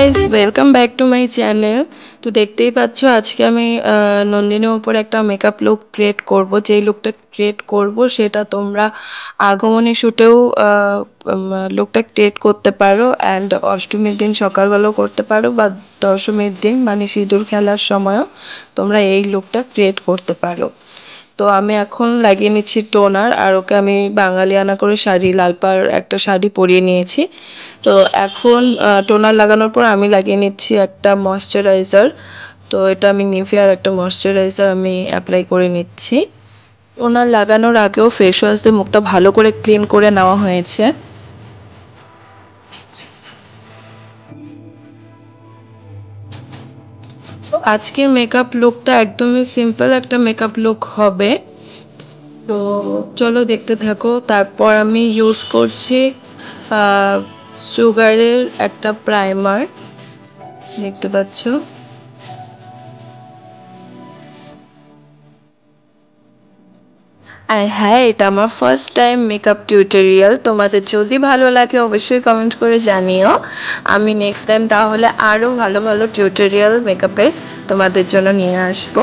Guys, welcome back to my channel. তো দেখতেই পাচ্ছ আজকে আমি নন্দিনীর উপর একটা মেকআপ লুক ক্রিয়েট করব। যেই লুকটা ক্রিয়েট করব সেটা তোমরা আগমনী শ্যুটেও লুকটা ক্রিয়েট করতে পারো, অ্যান্ড অষ্টমীর দিন সকালবেলাও করতে পারো, বা দশমীর দিন মানে সিঁদুর খেলার সময়ও তোমরা এই লুকটা ক্রিয়েট করতে পারো। তো আমি এখন লাগিয়ে নিচ্ছি টোনার, আর ওকে আমি বাঙালিয়ানা করে শাড়ি, লাল পাড় একটা শাড়ি পরিয়ে নিয়েছি। তো এখন টোনার লাগানোর পর আমি লাগিয়ে নিচ্ছি একটা ময়শ্চারাইজার। তো এটা আমি নিভিয়ার একটা ময়শ্চারাইজার আমি অ্যাপ্লাই করে নিচ্ছি। টোনার লাগানোর আগেও ফেস ওয়াশ দিয়ে মুখটা ভালো করে ক্লিন করে নেওয়া হয়েছে। তো আজকের মেকআপ লুকটা একদমই সিম্পল একটা মেকআপ লুক হবে। তো চলো দেখতে থাকো। তারপর আমি ইউজ করছি সুগারের একটা প্রাইমার, দেখতে পাচ্ছ। আর হ্যাঁ, এটা আমার ফার্স্ট টাইম মেকআপ টিউটোরিয়াল। তোমাদের যদি ভালো লাগে অবশ্যই কমেন্ট করে জানিও। আমি নেক্সট টাইম তাহলে আরও ভালো ভালো টিউটোরিয়াল মেকআপের তোমাদের জন্য নিয়ে আসবো।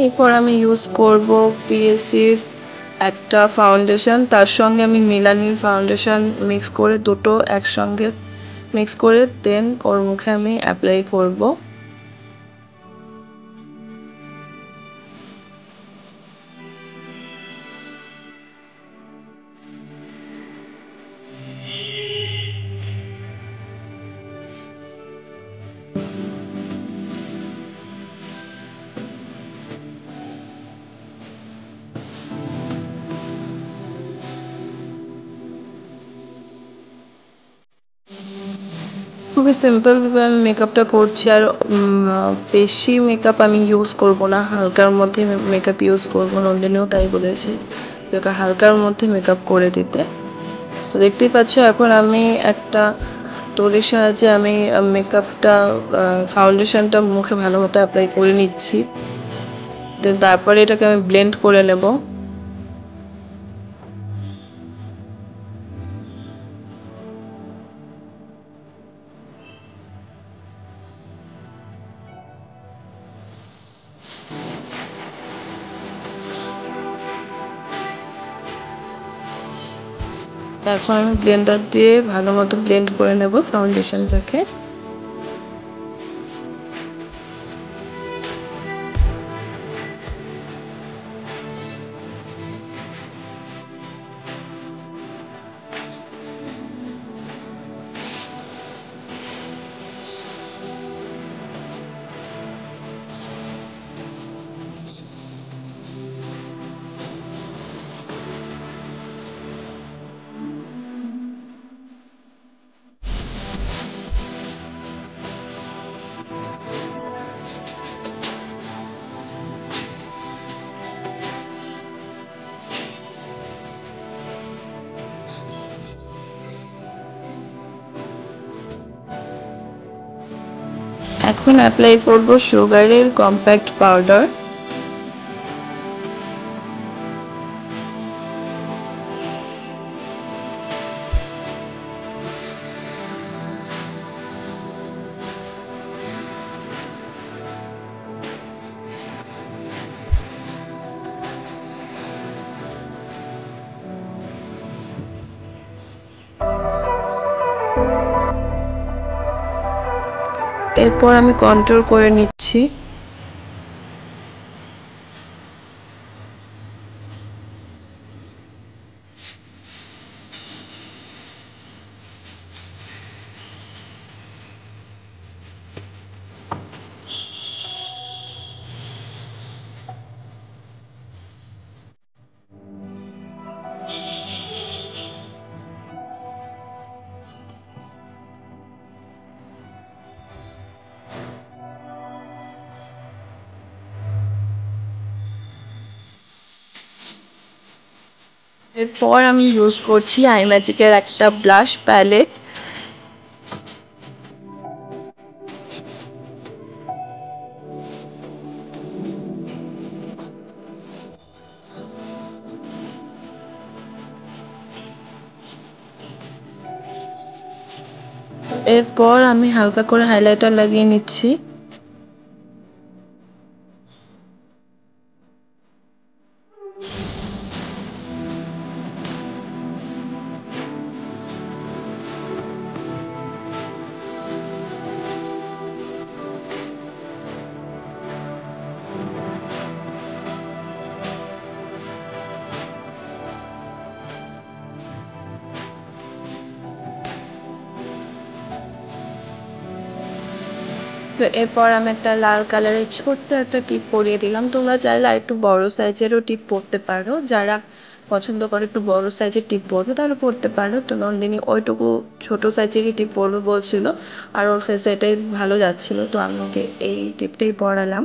এরপর আমি ইউজ করব পিএসসির একটা ফাউন্ডেশন, তার সঙ্গে আমি মিলানির ফাউন্ডেশন মিক্স করে, দুটো একসঙ্গে মিক্স করে দেন ওর মুখে আমি অ্যাপ্লাই করব। খুবই সিম্পলভাবে আমি মেকআপটা করছি, আর বেশি মেকআপ আমি ইউজ করব না, হালকার মধ্যে মেকআপ ইউজ করবো। নন্দিনীও তাই বলেছে, তোকে হালকার মধ্যে মেকআপ করে দিতে। তো দেখতেই পাচ্ছ এখন আমি একটা টুলের সাহায্যে আমি মেকআপটা, ফাউন্ডেশনটা মুখে ভালো মতো অ্যাপ্লাই করে নিচ্ছি। দেন তারপরে এটাকে আমি ব্লেন্ড করে নেব। তারপর আমি ব্লেন্ডার দিয়ে ভালো মতো ব্লেন্ড করে নেব ফাউন্ডেশনটাকে। এখন অ্যাপ্লাই করব সুগারের কম্প্যাক্ট পাউডার। এরপর আমি কন্ট্রোল করে নিচ্ছি। এরপর আমি ইউজ করছি আইম্যাজিকের একটা ব্লাশ প্যালেট। এরপর আমি হালকা করে হাইলাইটার লাগিয়ে নিচ্ছি। তো এরপর আমি একটা লাল কালারের ছোট্ট একটা টিপ পরিয়ে দিলাম। তোমরা চাইলে আরেকটু বড় সাইজেরও টিপ পরতে পারো, যারা পছন্দ করে একটু বড় সাইজের টিপ পরবে তাহলে পরতে পারো। তো নন্দিনী ওইটুকু ছোট সাইজেরই টিপ পরবে বলছিল, আর ওর ফেসে এটাই ভালো যাচ্ছিল, তো আমি ওকে এই টিপটাই পরালাম।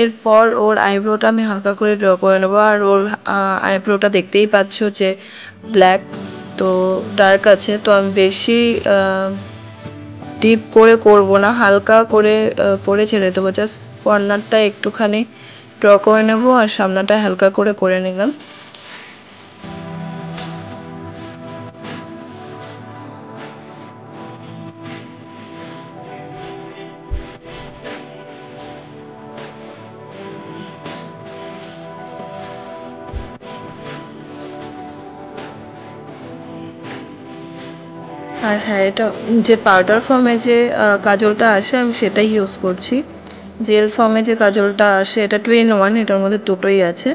এরপর ওর আইব্রোটা আমি হালকা করে ড্র করে নেবো। আর ওর আইব্রোটা দেখতেই পাচ্ছ যে ব্ল্যাক, তো ডার্ক আছে, তো আমি বেশি ডিপ করে করব না, হালকা করে করে ছেড়ে দেবো। জাস্ট কর্নারটা একটুখানি ড্র করে নেব আর সামনাটা হালকা করে নিলাম। আর হ্যাঁ, এটা যে পাউডার ফর্মে যে কাজলটা আসে আমি সেটাই ইউজ করছি। জেল ফর্মে যে কাজলটা আসে এটা 2 in 1, এটার মধ্যে দুটোই আছে।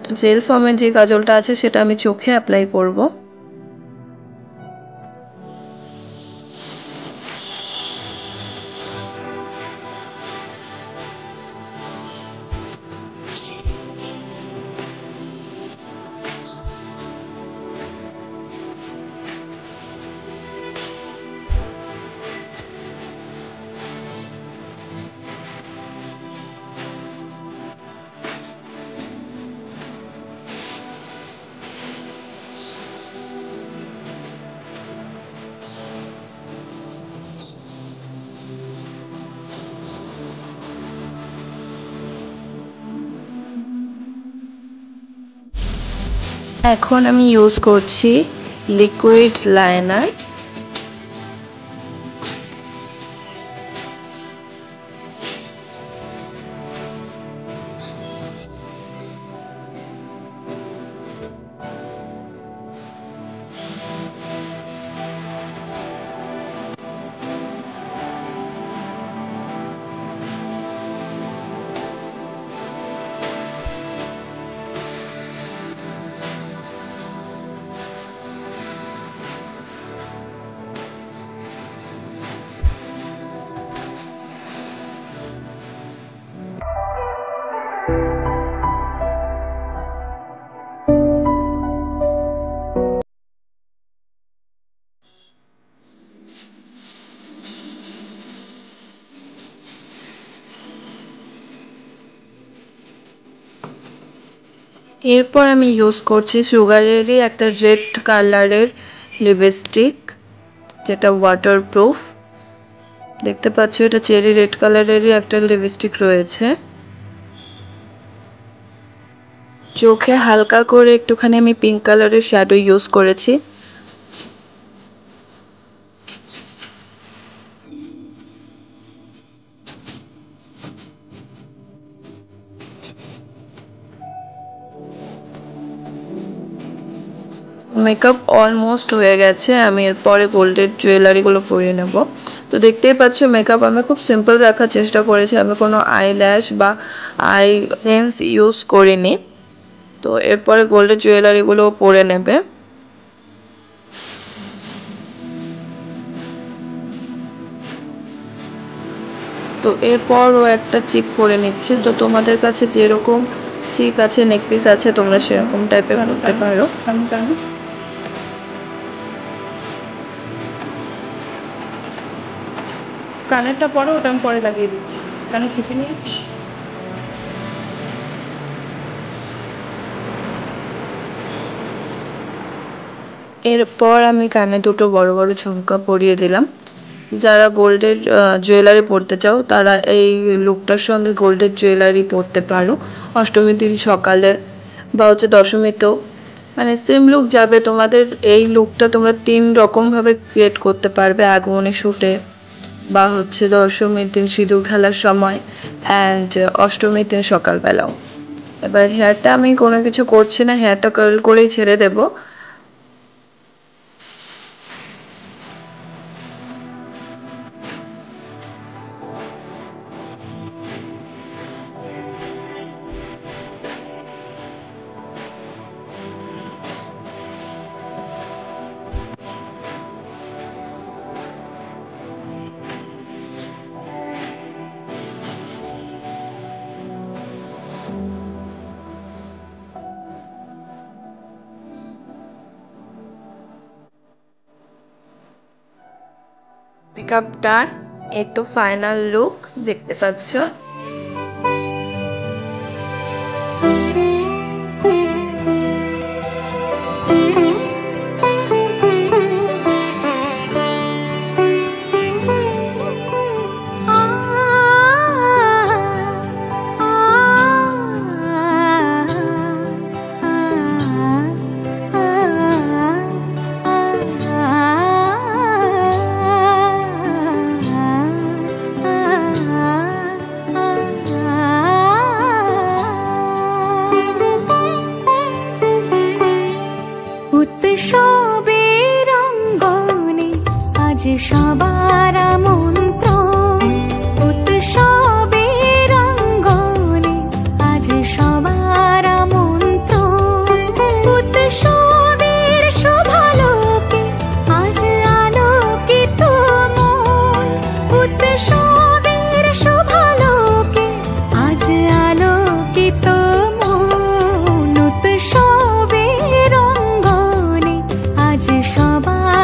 তো জেল ফর্মে যে কাজলটা আছে সেটা আমি চোখে অ্যাপ্লাই করব। এখন আমি ইউজ করছি লিকুইড লাইনার। এরপর আমি ইউজ করছি সুগারেরই একটা রেড কালারের লিপস্টিক, যেটা ওয়াটারপ্রুফ। দেখতে পাচ্ছ এটা চেরি রেড কালারেরই একটা লিপস্টিক রয়েছে। চোখে হালকা করে একটুখানি আমি পিঙ্ক কালারের শ্যাডো ইউজ করেছি। মেকআপ অলমোস্ট হয়ে গেছে, আমি এরপরে গোল্ডের জুয়েলারিগুলো পরিয়ে নেব। তো দেখতেই পাচ্ছ মেকআপ আমি খুব সিম্পল রাখার চেষ্টা করেছি, আমি কোনো আইল্যাশ বা আই লেন্স ইউজ করিনি। তো এরপরে গোল্ডের জুয়েলারিগুলো পরে নেবে। তো এরপরও একটা চিক পরে নিচ্ছে। তো তোমাদের কাছে যেরকম চিক আছে, নেকপিস আছে, তোমরা সেরকম টাইপের করতে পারো। কানেরটা পরো, ওটা আমি পরে লাগিয়ে দিচ্ছি। কানে খিপে নিয়েছি। এরপর আমি কানে দুটো বড় বড় ঝুমকা পরিয়ে দিলাম। যারা গোল্ডের জুয়েলারি পরতে চাও তারা এই লুকটার সঙ্গে গোল্ডের জুয়েলারি পরতে পারো অষ্টমীর দিন সকালে বা হচ্ছে দশমীতেও। মানে সেম লুক যাবে তোমাদের। এই লুকটা তোমরা 3 রকম ভাবে ক্রিয়েট করতে পারবে, আগমনী শুটে বা হচ্ছে দশমীর দিন সিঁদুর খেলার সময় অ্যান্ড অষ্টমীর দিন সকালবেলাও। এবার হেয়ারটা আমি কোনো কিছু করছি না, হেয়ারটা কার্ল করেই ছেড়ে দেবো। মেকআপ ডান, এই তো ফাইনাল লুক দেখতে পাচ্ছ। সবার আমন্ত্রণ উৎসবের অঙ্গনে, আজ সবার আমন্ত্রণ উৎসবের শোভালোকে, আজ আলোকিত মন উৎসবের শোভালোকে, আজ আলোকিত মন উৎসবের অঙ্গনে, আজ সবার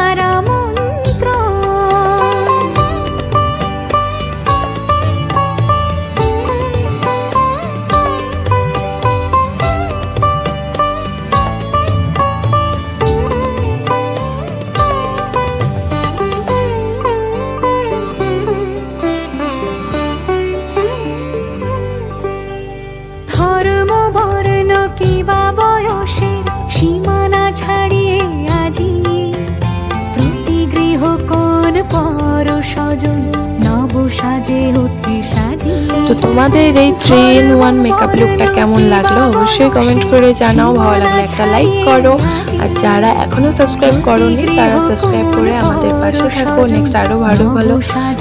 সীমানা ছাড়িয়ে আজি প্রতি গৃহ কোন পর স্বজন নব সাজে উঠে সাজিয়ে। তো তোমাদের এই 3-in-1 মেকআপ লুকটা কেমন লাগলো অবশ্যই কমেন্ট করে জানাও। ভালো লাগলে একটা লাইক করো, আর যারা এখনো সাবস্ক্রাইব করোনি তারা সাবস্ক্রাইব করে আমাদের পাশে থাকো। নেক্সট আরো ভালো ভালো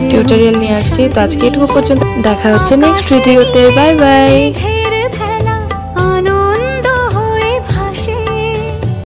টিউটোরিয়াল নিয়ে আসছি। তো আজকে এটুকু পর্যন্ত, দেখা হচ্ছে নেক্সট ভিডিওতে। Bye bye.